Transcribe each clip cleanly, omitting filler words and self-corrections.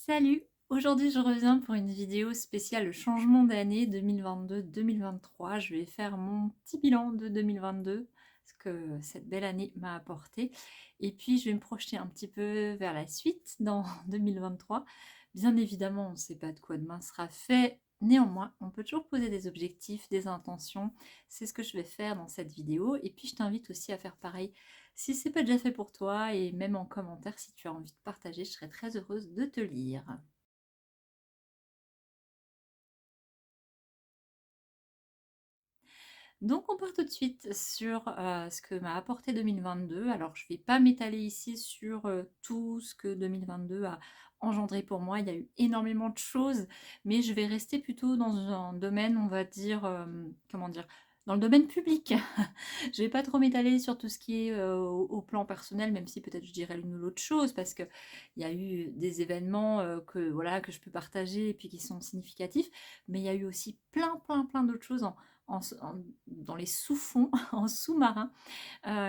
Salut! Aujourd'hui, je reviens pour une vidéo spéciale changement d'année 2022-2023. Je vais faire mon petit bilan de 2022, ce que cette belle année m'a apporté. Et puis, je vais me projeter un petit peu vers la suite dans 2023. Bien évidemment, on ne sait pas de quoi demain sera fait. Néanmoins, on peut toujours poser des objectifs, des intentions. C'est ce que je vais faire dans cette vidéo. Et puis, je t'invite aussi à faire pareil si c'est pas déjà fait pour toi, et même en commentaire si tu as envie de partager, je serai très heureuse de te lire. Donc on part tout de suite sur ce que m'a apporté 2022. Alors je ne vais pas m'étaler ici sur tout ce que 2022 a engendré pour moi. Il y a eu énormément de choses, mais je vais rester plutôt dans un domaine, on va dire, comment dire, dans le domaine public. Je vais pas trop m'étaler sur tout ce qui est au plan personnel, même si peut-être je dirais l'une ou l'autre chose, parce qu'il y a eu des événements que, voilà, que je peux partager et puis qui sont significatifs, mais il y a eu aussi plein d'autres choses dans les sous-fonds, en sous-marin,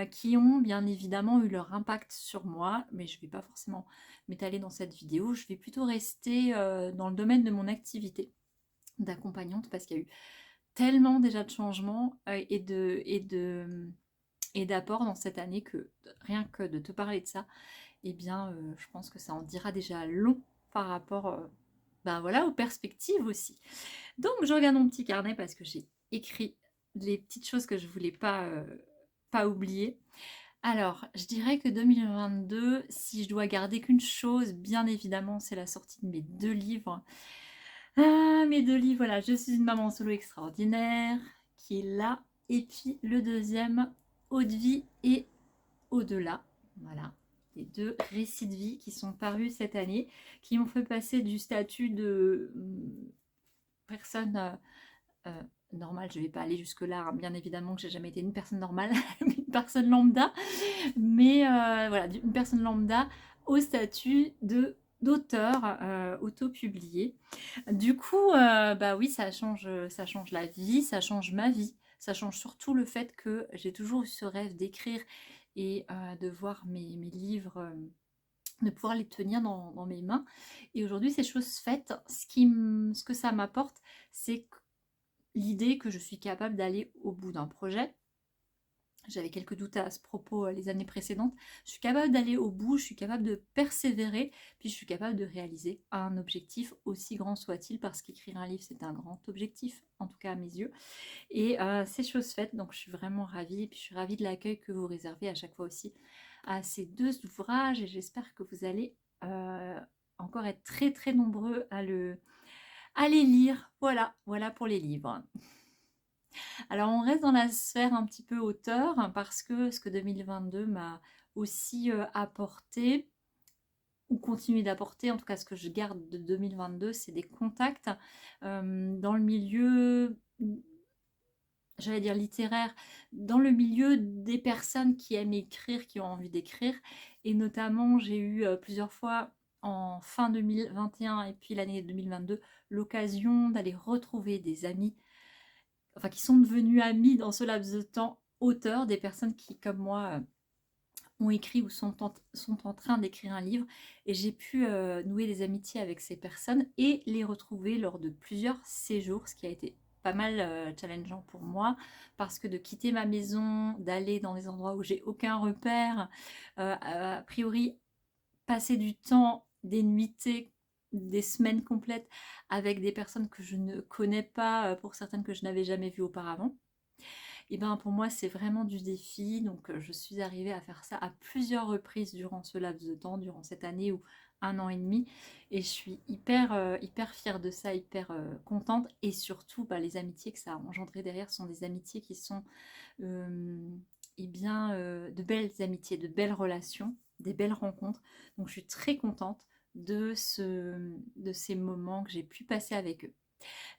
qui ont bien évidemment eu leur impact sur moi, mais je ne vais pas forcément m'étaler dans cette vidéo. Je vais plutôt rester dans le domaine de mon activité d'accompagnante, parce qu'il y a eu tellement déjà de changements et d'apports dans cette année que rien que de te parler de ça, eh bien, je pense que ça en dira déjà long par rapport ben voilà, aux perspectives aussi. Donc, je regarde mon petit carnet parce que j'ai écrit les petites choses que je voulais pas oublier. Alors, je dirais que 2022, si je dois garder qu'une chose, bien évidemment, c'est la sortie de mes deux livres. Ah, mes deux livres, voilà, Je suis une maman solo extraordinaire, qui est là. Et puis le deuxième, Eau de vie et au-delà. Voilà, les deux récits de vie qui sont parus cette année, qui m'ont fait passer du statut de personne euh, normale, je ne vais pas aller jusque-là, hein. Bien évidemment que j'ai jamais été une personne normale, une personne lambda, mais voilà, une personne lambda au statut d'auteur auto-publié. Du coup, bah oui, ça change la vie, ça change ma vie, ça change surtout le fait que j'ai toujours eu ce rêve d'écrire et de voir mes livres, de pouvoir les tenir dans mes mains. Et aujourd'hui, c'est chose faite. Ce que ça m'apporte, c'est l'idée que je suis capable d'aller au bout d'un projet. J'avais quelques doutes à ce propos les années précédentes. Je suis capable d'aller au bout, je suis capable de persévérer, puis je suis capable de réaliser un objectif aussi grand soit-il, parce qu'écrire un livre, c'est un grand objectif, en tout cas à mes yeux. Et c'est chose faite, donc je suis vraiment ravie. Et puis je suis ravie de l'accueil que vous réservez à chaque fois aussi à ces deux ouvrages. Et j'espère que vous allez encore être très nombreux à les lire. Voilà pour les livres. Alors on reste dans la sphère un petit peu auteur, hein, parce que ce que 2022 m'a aussi apporté, ou continué d'apporter, en tout cas ce que je garde de 2022, c'est des contacts dans le milieu, j'allais dire littéraire, dans le milieu des personnes qui aiment écrire, qui ont envie d'écrire. Et notamment, j'ai eu plusieurs fois en fin 2021 et puis l'année 2022 l'occasion d'aller retrouver des amis, enfin qui sont devenus amis dans ce laps de temps, auteurs, des personnes qui, comme moi, ont écrit ou sont en train d'écrire un livre. Et j'ai pu nouer des amitiés avec ces personnes et les retrouver lors de plusieurs séjours, ce qui a été pas mal challengeant pour moi, parce que de quitter ma maison, d'aller dans des endroits où j'ai aucun repère, a priori passer du temps, des nuitées, des semaines complètes avec des personnes que je ne connais pas, pour certaines que je n'avais jamais vues auparavant, et ben pour moi c'est vraiment du défi. Donc je suis arrivée à faire ça à plusieurs reprises durant ce laps de temps, durant cette année ou un an et demi, et je suis hyper fière de ça, hyper contente. Et surtout bah, les amitiés que ça a engendré derrière sont des amitiés qui sont de belles amitiés, de belles relations, des belles rencontres. Donc je suis très contente de ces moments que j'ai pu passer avec eux.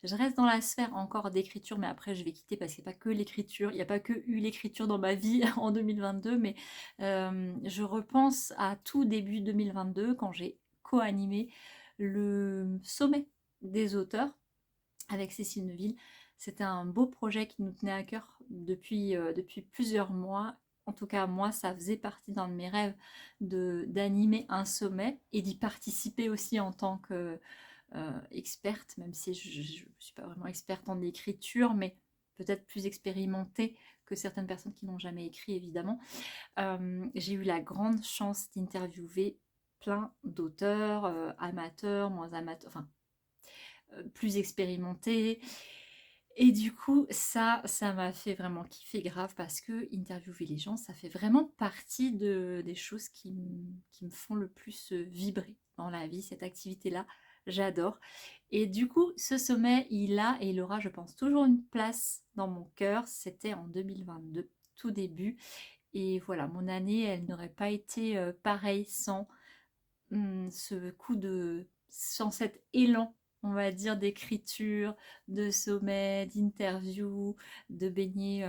Je reste dans la sphère encore d'écriture, mais après je vais quitter parce qu'il n'y a pas que l'écriture, il n'y a pas que eu l'écriture dans ma vie en 2022, mais je repense à tout début 2022 quand j'ai co-animé le sommet des auteurs avec Cécile Neuville. C'était un beau projet qui nous tenait à cœur depuis plusieurs mois. En tout cas, moi, ça faisait partie d'un de mes rêves d'animer un sommet et d'y participer aussi en tant que experte, même si je ne suis pas vraiment experte en écriture, mais peut-être plus expérimentée que certaines personnes qui n'ont jamais écrit, évidemment. J'ai eu la grande chance d'interviewer plein d'auteurs, amateurs, moins amateurs, enfin, plus expérimentés. Et du coup, ça m'a fait vraiment kiffer grave parce que interviewer les gens, ça fait vraiment partie des choses qui me font le plus vibrer dans la vie, cette activité-là. J'adore. Et du coup, ce sommet, il a et il aura, je pense, toujours une place dans mon cœur. C'était en 2022, tout début. Et voilà, mon année, elle n'aurait pas été pareille sans ce coup sans cet élan, on va dire, d'écriture, de sommet, d'interview, de baigner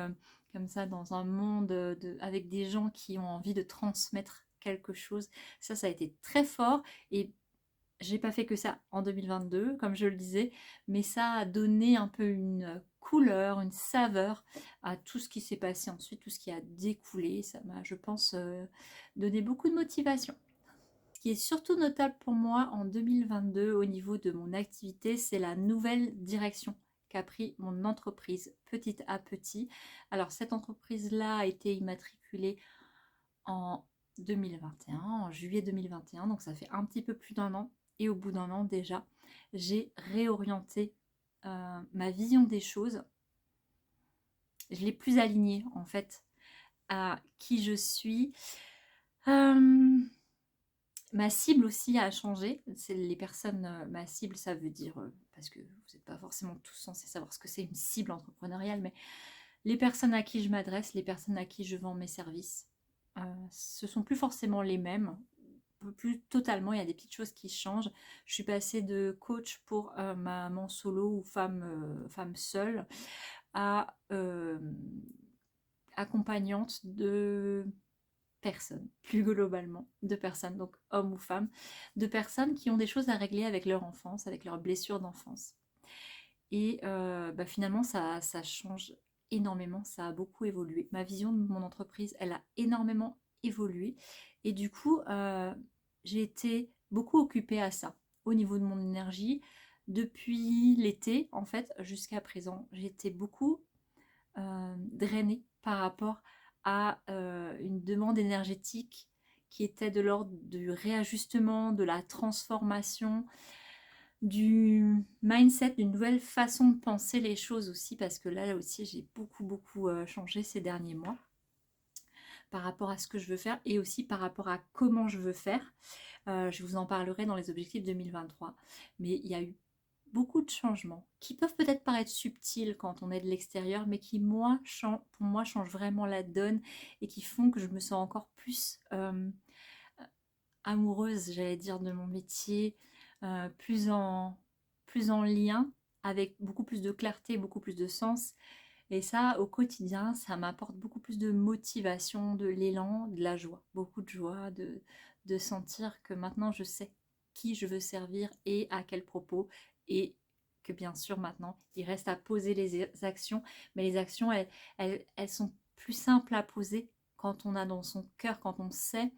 comme ça dans un monde avec des gens qui ont envie de transmettre quelque chose. Ça a été très fort et j'ai pas fait que ça en 2022, comme je le disais, mais ça a donné un peu une couleur, une saveur à tout ce qui s'est passé ensuite, tout ce qui a découlé. Ça m'a, je pense, donné beaucoup de motivation. Ce qui est surtout notable pour moi en 2022 au niveau de mon activité, c'est la nouvelle direction qu'a pris mon entreprise petit à petit. Alors cette entreprise-là a été immatriculée en 2021, en juillet 2021, donc ça fait un petit peu plus d'un an. Et au bout d'un an déjà, j'ai réorienté ma vision des choses. Je l'ai plus alignée en fait à qui je suis. Ma cible aussi a changé. C'est les personnes, ma cible, ça veut dire, parce que vous n'êtes pas forcément tous censés savoir ce que c'est une cible entrepreneuriale, mais les personnes à qui je m'adresse, les personnes à qui je vends mes services, ce sont plus forcément les mêmes. Plus totalement, il y a des petites choses qui changent. Je suis passée de coach pour maman solo ou femme seule à accompagnante de personnes, plus globalement, de personnes, donc hommes ou femmes, de personnes qui ont des choses à régler avec leur enfance, avec leurs blessures d'enfance. Et finalement, ça change énormément, ça a beaucoup évolué. Ma vision de mon entreprise, elle a énormément évolué. Et du coup, j'ai été beaucoup occupée à ça, au niveau de mon énergie. Depuis l'été, en fait, jusqu'à présent, j'ai été beaucoup drainée par rapport à une demande énergétique qui était de l'ordre du réajustement, de la transformation, du mindset, d'une nouvelle façon de penser les choses aussi, parce que là aussi j'ai beaucoup changé ces derniers mois par rapport à ce que je veux faire et aussi par rapport à comment je veux faire. Je vous en parlerai dans les objectifs 2023, mais il y a eu beaucoup de changements qui peuvent peut-être paraître subtils quand on est de l'extérieur, mais qui, pour moi, changent vraiment la donne et qui font que je me sens encore plus amoureuse, j'allais dire, de mon métier, plus en lien, avec beaucoup plus de clarté, beaucoup plus de sens. Et ça, au quotidien, ça m'apporte beaucoup plus de motivation, de l'élan, de la joie, beaucoup de joie, de sentir que maintenant je sais qui je veux servir et à quel propos. Et que bien sûr maintenant, il reste à poser les actions, mais les actions, elles sont plus simples à poser quand on a dans son cœur, quand on sait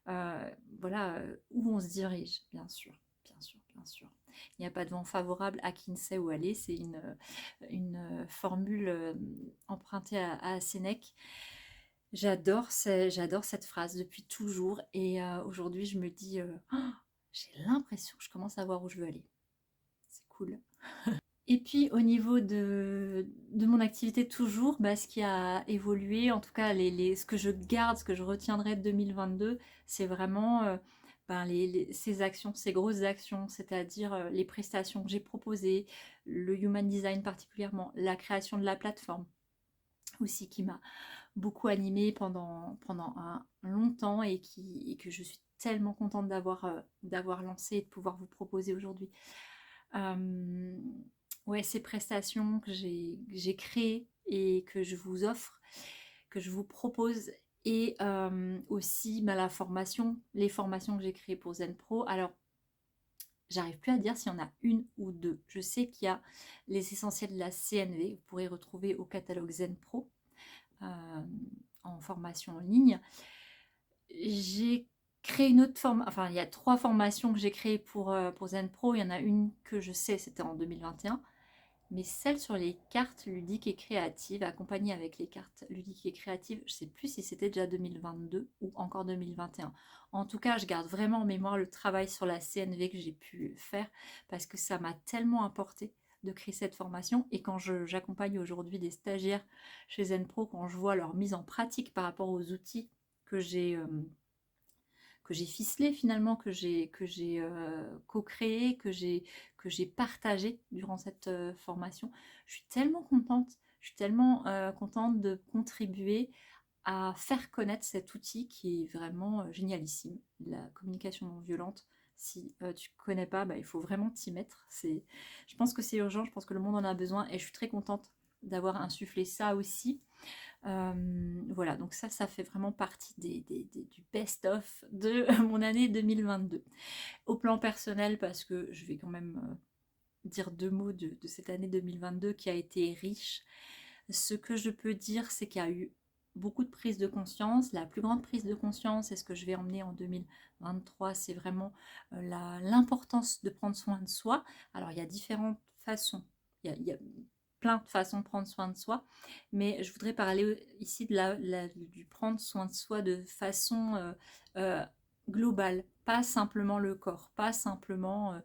voilà, où on se dirige, bien sûr, bien sûr, bien sûr. Il n'y a pas de vent favorable à qui ne sait où aller, c'est une formule empruntée à Sénèque. J'adore cette phrase depuis toujours et aujourd'hui je me dis, oh, j'ai l'impression que je commence à voir où je veux aller. C'est cool. Et puis au niveau de mon activité toujours, ce qui a évolué, en tout cas ce que je garde, ce que je retiendrai de 2022, c'est vraiment ces actions, ces grosses actions, c'est-à-dire les prestations que j'ai proposées, le human design particulièrement, la création de la plateforme aussi qui m'a beaucoup animée pendant un longtemps et que je suis tellement contente d'avoir lancé et de pouvoir vous proposer aujourd'hui. Ouais, ces prestations que j'ai créées et que je vous offre, que je vous propose, et aussi la formation, les formations que j'ai créées pour Zen Pro. Alors, j'arrive plus à dire s'il y en a une ou deux. Je sais qu'il y a les essentiels de la CNV, vous pourrez retrouver au catalogue Zen Pro, en formation en ligne. J'ai créé une autre forme, enfin il y a 3 formations que j'ai créées pour Zen Pro. Il y en a une que je sais, c'était en 2021, mais celle sur les cartes ludiques et créatives, accompagnée avec les cartes ludiques et créatives, je ne sais plus si c'était déjà 2022 ou encore 2021. En tout cas, je garde vraiment en mémoire le travail sur la CNV que j'ai pu faire parce que ça m'a tellement apporté de créer cette formation. Et quand j'accompagne aujourd'hui des stagiaires chez Zen Pro, quand je vois leur mise en pratique par rapport aux outils que j'ai ficelé finalement, que j'ai co-créé, que j'ai partagé durant cette formation. Je suis tellement contente, je suis tellement contente de contribuer à faire connaître cet outil qui est vraiment génialissime, la communication non violente. Si tu ne connais pas, bah, il faut vraiment t'y mettre. Je pense que c'est urgent, je pense que le monde en a besoin et je suis très contente d'avoir insufflé ça aussi. Voilà, donc ça fait vraiment partie du best-of de mon année 2022. Au plan personnel, parce que je vais quand même dire 2 mots de cette année 2022 qui a été riche. Ce que je peux dire, c'est qu'il y a eu beaucoup de prise de conscience. La plus grande prise de conscience, et ce que je vais emmener en 2023, c'est vraiment l'importance de prendre soin de soi. Alors, il y a différentes façons. Il y a plein de façons de prendre soin de soi, mais je voudrais parler ici du prendre soin de soi de façon euh, globale, pas simplement le corps, pas simplement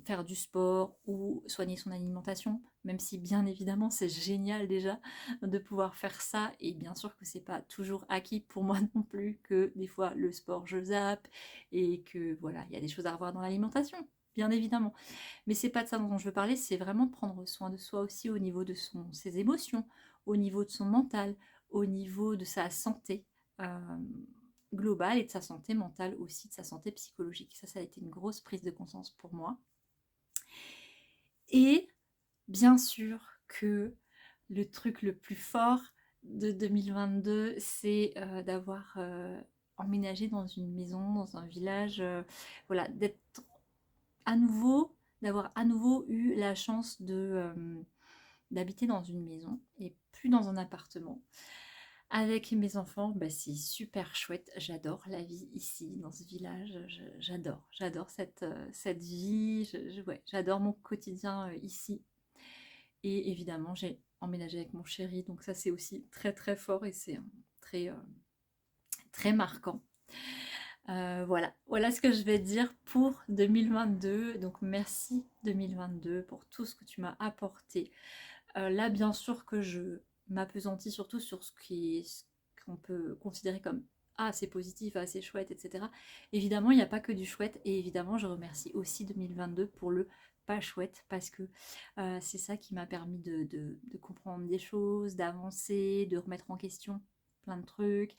faire du sport ou soigner son alimentation, même si bien évidemment c'est génial déjà de pouvoir faire ça, et bien sûr que c'est pas toujours acquis pour moi non plus, que des fois le sport je zappe et que voilà, il y a des choses à revoir dans l'alimentation, bien évidemment. Mais c'est pas de ça dont je veux parler, c'est vraiment de prendre soin de soi aussi au niveau de ses émotions, au niveau de son mental, au niveau de sa santé globale et de sa santé mentale aussi, de sa santé psychologique. Ça a été une grosse prise de conscience pour moi. Et bien sûr que le truc le plus fort de 2022, c'est d'avoir emménagé dans une maison, dans un village, voilà, d'être à nouveau, d'avoir à nouveau eu la chance d'habiter dans une maison et plus dans un appartement. Avec mes enfants, bah, c'est super chouette. J'adore la vie ici, dans ce village. J'adore cette vie. Ouais, j'adore mon quotidien ici. Et évidemment, j'ai emménagé avec mon chéri, donc ça c'est aussi très très fort et c'est très, très marquant. Voilà ce que je vais dire pour 2022. Donc merci 2022 pour tout ce que tu m'as apporté. Là, bien sûr que je m'appesantis surtout sur ce qu'on peut considérer comme assez positif, assez chouette, etc. Évidemment, il n'y a pas que du chouette, et évidemment, je remercie aussi 2022 pour le pas chouette, parce que c'est ça qui m'a permis de comprendre des choses, d'avancer, de remettre en question plein de trucs,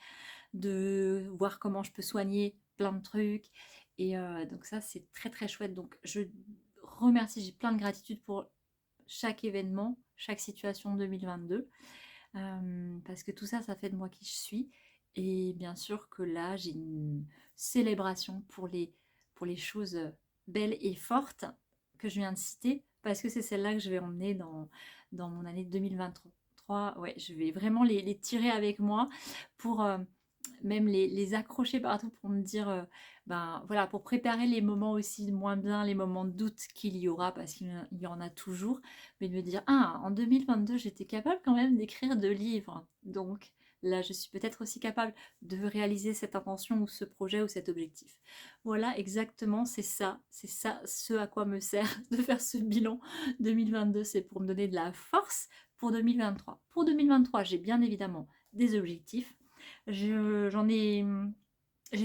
de voir comment je peux soigner plein de trucs. Et donc ça, c'est très très chouette. Donc je remercie, j'ai plein de gratitude pour chaque événement, chaque situation 2022. Parce que tout ça, ça fait de moi qui je suis. Et bien sûr que là, j'ai une célébration pour les choses belles et fortes que je viens de citer, parce que c'est celle-là que je vais emmener dans mon année 2023. Ouais, je vais vraiment les tirer avec moi pour même les accrocher partout pour me dire, ben voilà, pour préparer les moments aussi moins bien, les moments de doute qu'il y aura, parce qu'il y en a toujours, mais de me dire, ah, en 2022, j'étais capable quand même d'écrire 2 livres. Donc là, je suis peut-être aussi capable de réaliser cette intention ou ce projet ou cet objectif. Voilà, exactement, c'est ça ce à quoi me sert de faire ce bilan 2022, c'est pour me donner de la force pour 2023. Pour 2023, j'ai bien évidemment des objectifs. J'ai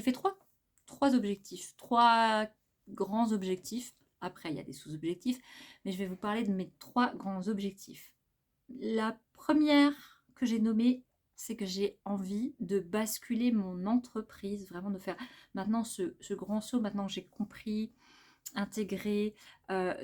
fait trois objectifs, trois grands objectifs. Après, il y a des sous-objectifs, mais je vais vous parler de mes 3 grands objectifs. La première que j'ai nommée, c'est que j'ai envie de basculer mon entreprise, vraiment de faire maintenant ce grand saut, maintenant que j'ai compris, intégré,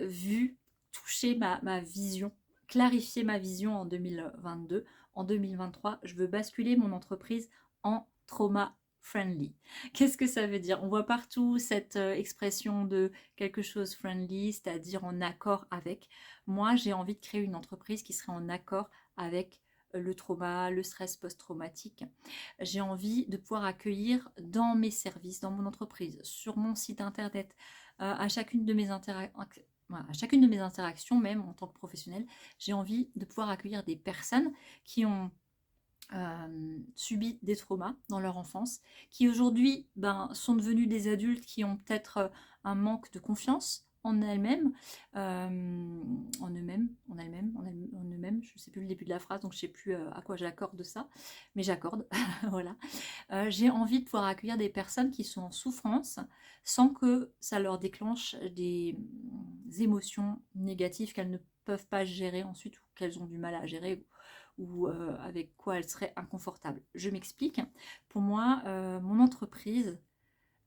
vu, touché ma vision, clarifier ma vision en 2022. En 2023, je veux basculer mon entreprise en trauma friendly. Qu'est-ce que ça veut dire? On voit partout cette expression de quelque chose friendly, c'est-à-dire en accord avec. Moi, j'ai envie de créer une entreprise qui serait en accord avec le trauma, le stress post-traumatique. J'ai envie de pouvoir accueillir dans mes services, dans mon entreprise, sur mon site internet, à chacune de mes voilà, à chacune de mes interactions, même en tant que professionnelle, j'ai envie de pouvoir accueillir des personnes qui ont subi des traumas dans leur enfance, qui aujourd'hui sont devenus des adultes qui ont peut-être un manque de confiance en elles-mêmes, en eux-mêmes, en eux-mêmes, je ne sais plus le début de la phrase, donc je ne sais plus à quoi j'accorde ça, mais j'accorde, voilà. J'ai envie de pouvoir accueillir des personnes qui sont en souffrance sans que ça leur déclenche des émotions négatives qu'elles ne peuvent pas gérer ensuite ou qu'elles ont du mal à gérer ou avec quoi elles seraient inconfortables. Je m'explique. Pour moi, mon entreprise,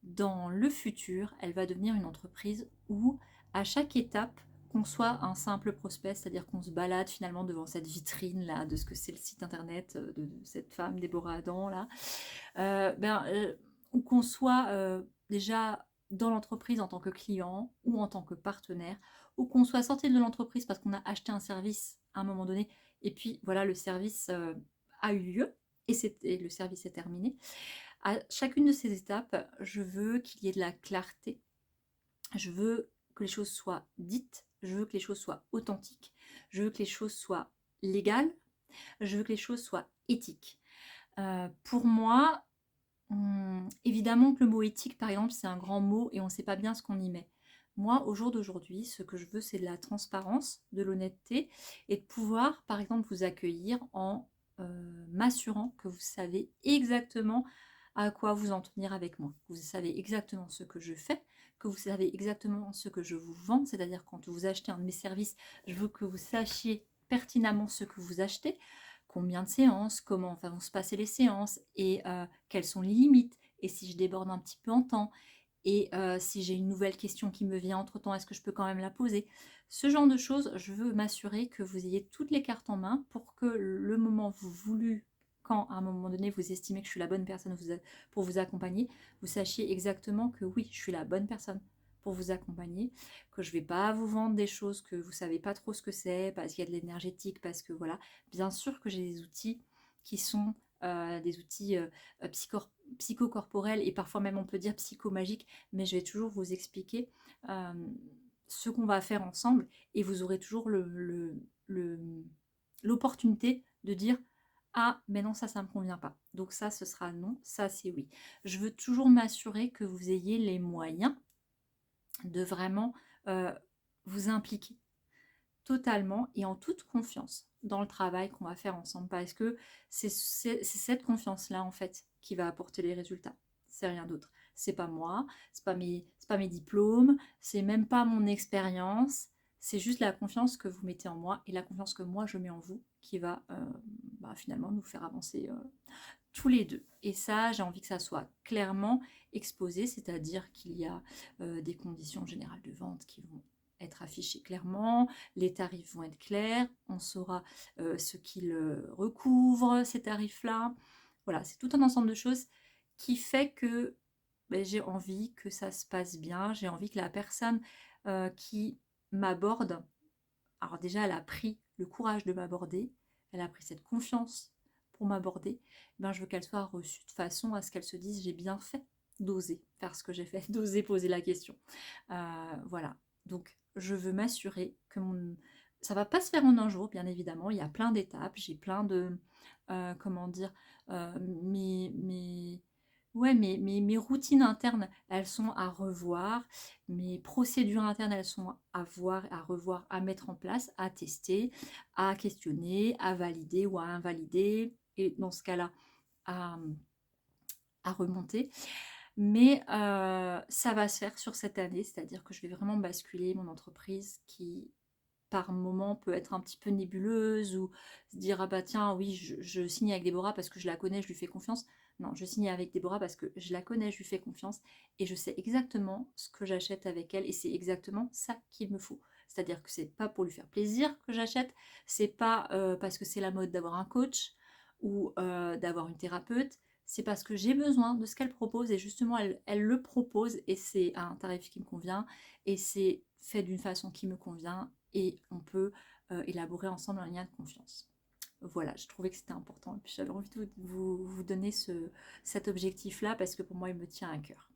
dans le futur, elle va devenir une entreprise où à chaque étape, qu'on soit un simple prospect, c'est-à-dire qu'on se balade finalement devant cette vitrine là de ce que c'est le site internet de cette femme Déborah Adam là, ou qu'on soit déjà dans l'entreprise en tant que client ou en tant que partenaire, ou qu'on soit sorti de l'entreprise parce qu'on a acheté un service à un moment donné, et puis voilà, le service a eu lieu, et le service est terminé. À chacune de ces étapes, je veux qu'il y ait de la clarté, je veux que les choses soient dites, je veux que les choses soient authentiques, je veux que les choses soient légales, je veux que les choses soient éthiques. Pour moi, évidemment que le mot éthique, par exemple, c'est un grand mot et on ne sait pas bien ce qu'on y met. Moi, au jour d'aujourd'hui, ce que je veux, c'est de la transparence, de l'honnêteté et de pouvoir, par exemple, vous accueillir en m'assurant que vous savez exactement à quoi vous en tenir avec moi. Vous savez exactement ce que je fais, que vous savez exactement ce que je vous vends, c'est-à-dire quand vous achetez un de mes services, je veux que vous sachiez pertinemment ce que vous achetez, combien de séances, comment vont se passer les séances et quelles sont les limites, et si je déborde un petit peu en temps, et si j'ai une nouvelle question qui me vient entre-temps, est-ce que je peux quand même la poser? Ce genre de choses, je veux m'assurer que vous ayez toutes les cartes en main pour que le moment voulu, quand à un moment donné vous estimez que je suis la bonne personne pour vous accompagner, vous sachiez exactement que oui, je suis la bonne personne pour vous accompagner, que je ne vais pas vous vendre des choses que vous ne savez pas trop ce que c'est, parce qu'il y a de l'énergétique, parce que voilà. Bien sûr que j'ai des outils qui sont des outils psychocorporels et parfois même on peut dire psychomagiques, mais je vais toujours vous expliquer euh, ce qu'on va faire ensemble, et vous aurez toujours l'opportunité de dire ah mais non, ça ne me convient pas, donc ça ce sera non, ça c'est oui. Je veux toujours m'assurer que vous ayez les moyens de vraiment vous impliquer totalement et en toute confiance dans le travail qu'on va faire ensemble, parce que c'est cette confiance-là en fait qui va apporter les résultats. C'est rien d'autre. C'est pas moi, c'est pas mes diplômes, c'est même pas mon expérience, c'est juste la confiance que vous mettez en moi et la confiance que moi je mets en vous qui va finalement nous faire avancer tous les deux. Et ça, j'ai envie que ça soit clairement exposé, c'est-à-dire qu'il y a des conditions générales de vente qui vont être affichées clairement, les tarifs vont être clairs, on saura ce qu'ils recouvrent, ces tarifs-là. Voilà, c'est tout un ensemble de choses qui fait que j'ai envie que ça se passe bien, j'ai envie que la personne qui m'aborde, alors déjà elle a pris le courage de m'aborder, elle a pris cette confiance pour m'aborder, je veux qu'elle soit reçue de façon à ce qu'elle se dise j'ai bien fait d'oser faire ce que j'ai fait, d'oser poser la question. Voilà, donc je veux m'assurer que ça va pas se faire en un jour, bien évidemment, il y a plein d'étapes, j'ai plein de, comment dire, mes ouais, mes routines internes, elles sont à revoir. Mes procédures internes, elles sont à voir, à revoir, à mettre en place, à tester, à questionner, à valider ou à invalider. Et dans ce cas-là, à, à remonter. Mais ça va se faire sur cette année, c'est-à-dire que je vais vraiment basculer mon entreprise qui par moment peut être un petit peu nébuleuse, ou se dire ah bah tiens oui je signe avec Déborah parce que je la connais, je lui fais confiance. Non, je signe avec Déborah parce que je la connais, je lui fais confiance et je sais exactement ce que j'achète avec elle, et c'est exactement ça qu'il me faut. C'est-à-dire que c'est pas pour lui faire plaisir que j'achète, c'est pas parce que c'est la mode d'avoir un coach ou d'avoir une thérapeute, c'est parce que j'ai besoin de ce qu'elle propose, et justement elle le propose et c'est à un tarif qui me convient et c'est fait d'une façon qui me convient, et on peut élaborer ensemble un lien de confiance. Voilà, je trouvais que c'était important. Et puis j'avais envie de vous donner cet objectif-là parce que pour moi, il me tient à cœur.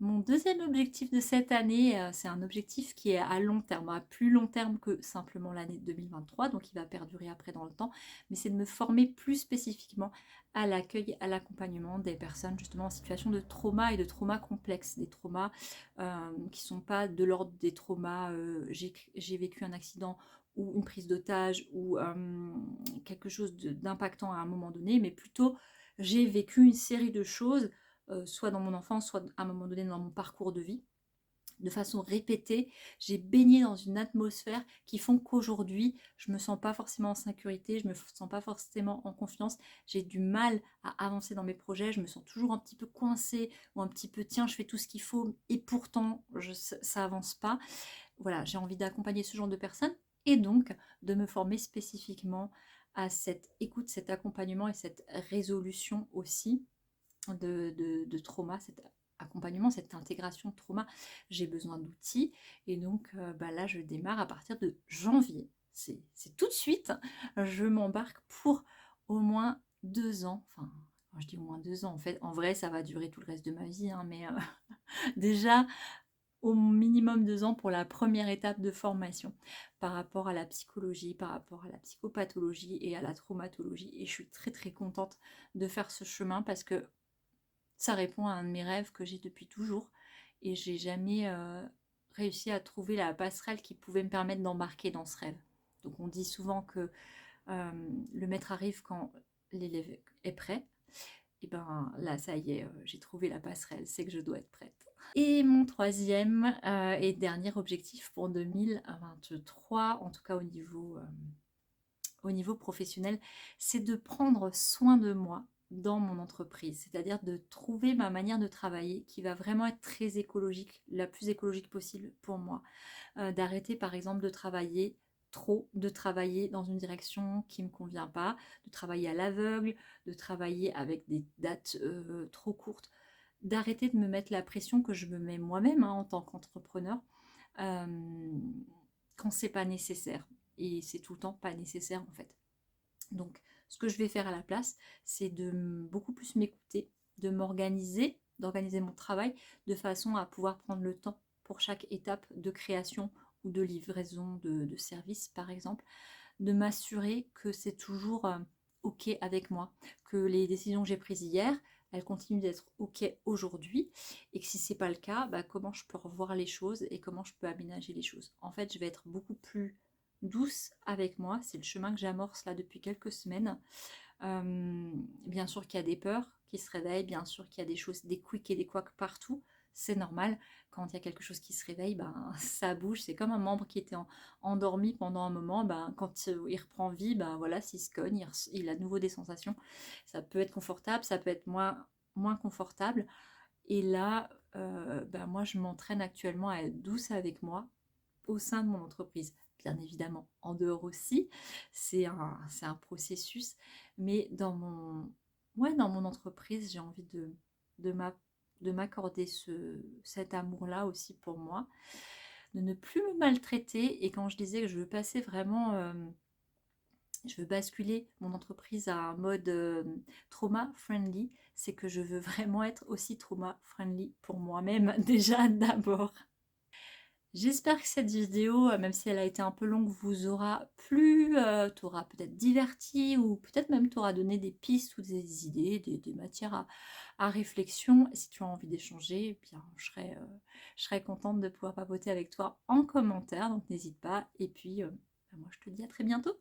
Mon deuxième objectif de cette année, c'est un objectif qui est à long terme, à plus long terme que simplement l'année 2023, donc il va perdurer après dans le temps, mais c'est de me former plus spécifiquement à l'accueil, à l'accompagnement des personnes justement en situation de trauma et de trauma complexes, des traumas qui ne sont pas de l'ordre des traumas, j'ai vécu un accident ou une prise d'otage ou quelque chose d'impactant à un moment donné, mais plutôt j'ai vécu une série de choses soit dans mon enfance, soit à un moment donné dans mon parcours de vie, de façon répétée, j'ai baigné dans une atmosphère qui font qu'aujourd'hui, je me sens pas forcément en sécurité, je me sens pas forcément en confiance, j'ai du mal à avancer dans mes projets, je me sens toujours un petit peu coincée ou un petit peu tiens, je fais tout ce qu'il faut et pourtant ça avance pas. Voilà, j'ai envie d'accompagner ce genre de personnes et donc de me former spécifiquement à cette écoute, cet accompagnement et cette résolution aussi de trauma, cet accompagnement, cette intégration de trauma. J'ai besoin d'outils et donc là je démarre à partir de janvier. C'est tout de suite, je m'embarque pour au moins 2 ans, enfin quand je dis au moins 2 ans, en fait en vrai ça va durer tout le reste de ma vie, hein, mais déjà au minimum 2 ans pour la première étape de formation par rapport à la psychologie, par rapport à la psychopathologie et à la traumatologie. Et je suis très très contente de faire ce chemin parce que ça répond à un de mes rêves que j'ai depuis toujours et j'ai jamais réussi à trouver la passerelle qui pouvait me permettre d'embarquer dans ce rêve. Donc on dit souvent que le maître arrive quand l'élève est prêt. Et ben là, ça y est, j'ai trouvé la passerelle, c'est que je dois être prête. Et mon troisième et dernier objectif pour 2023, en tout cas au niveau professionnel, c'est de prendre soin de moi dans mon entreprise, c'est-à-dire de trouver ma manière de travailler qui va vraiment être très écologique, la plus écologique possible pour moi. D'arrêter par exemple de travailler trop, de travailler dans une direction qui ne me convient pas, de travailler à l'aveugle, de travailler avec des dates trop courtes, d'arrêter de me mettre la pression que je me mets moi-même hein, en tant qu'entrepreneur quand c'est pas nécessaire. Et c'est tout le temps pas nécessaire en fait. Donc, ce que je vais faire à la place, c'est de beaucoup plus m'écouter, de m'organiser, d'organiser mon travail de façon à pouvoir prendre le temps pour chaque étape de création ou de livraison de services, par exemple, de m'assurer que c'est toujours OK avec moi, que les décisions que j'ai prises hier, elles continuent d'être OK aujourd'hui, et que si c'est pas le cas, comment je peux revoir les choses et comment je peux aménager les choses. En fait, je vais être beaucoup plus douce avec moi. C'est le chemin que j'amorce là depuis quelques semaines. Bien sûr qu'il y a des peurs qui se réveillent, bien sûr qu'il y a des choses, des quicks et des couacs partout. C'est normal. Quand il y a quelque chose qui se réveille, ça bouge. C'est comme un membre qui était endormi pendant un moment. Quand il reprend vie, voilà, s'il se cogne, il a de nouveau des sensations. Ça peut être confortable, ça peut être moins confortable. Et là, moi, je m'entraîne actuellement à être douce avec moi au sein de mon entreprise. Bien évidemment, en dehors aussi, c'est un processus, mais dans mon entreprise, j'ai envie de m'a- de m'accorder cet amour-là aussi pour moi, de ne plus me maltraiter. Et quand je disais que je veux passer vraiment, je veux basculer mon entreprise à un mode trauma friendly, c'est que je veux vraiment être aussi trauma friendly pour moi-même déjà d'abord. J'espère que cette vidéo, même si elle a été un peu longue, vous aura plu, t'aura peut-être diverti ou peut-être même t'aura donné des pistes ou des idées, des matières à réflexion. Et si tu as envie d'échanger, eh bien, je serais contente de pouvoir papoter avec toi en commentaire, donc n'hésite pas. Et puis, moi je te dis à très bientôt.